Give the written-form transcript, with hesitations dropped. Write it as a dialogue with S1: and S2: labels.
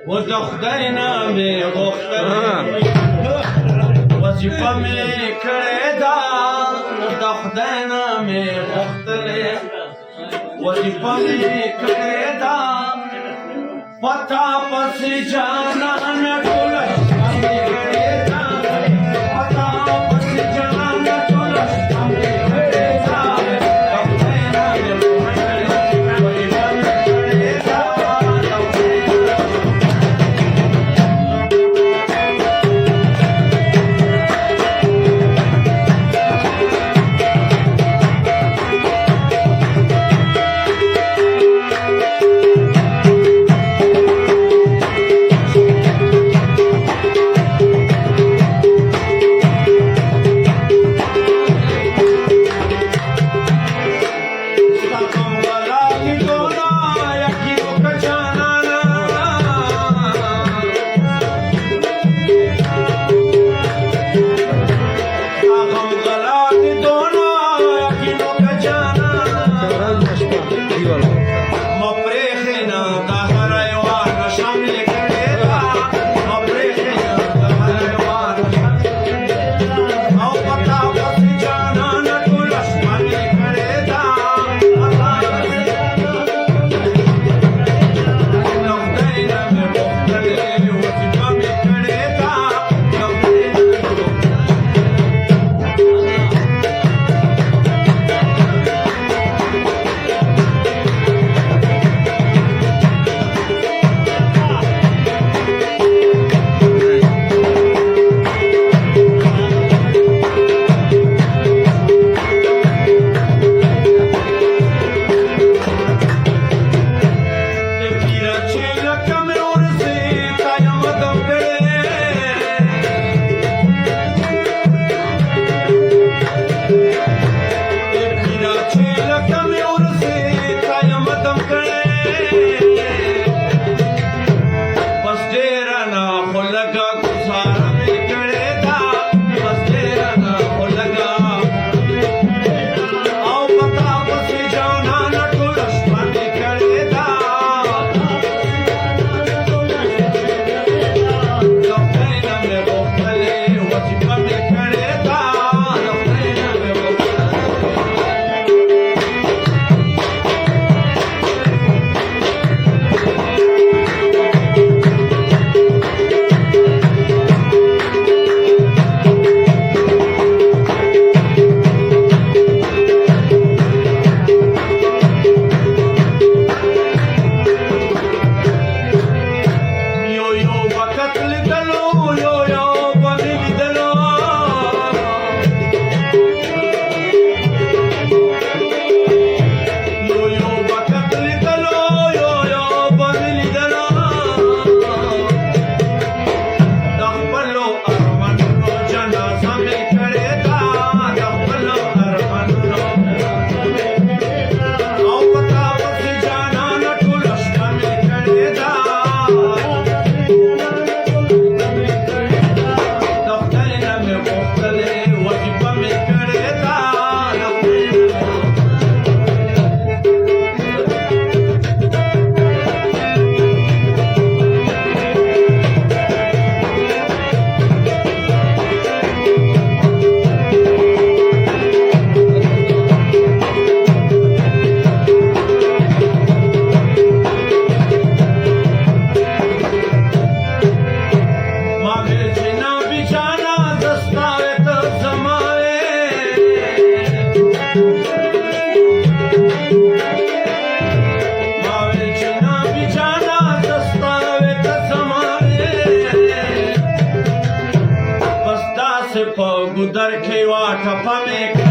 S1: و د خدای نه مې غوښتلې وظیفه مې کړې ده د خدای نه مې غوښتلې وظیفه مې کړې ده پتا پسې جانانه ټوله شپه مې کړې ده پتا پسې جانانه ټوله شپه مې کړې ده د خدای نه مې غوښتلې وظیفه مې کړې ده
S2: په ګودر کې وا ټپه مې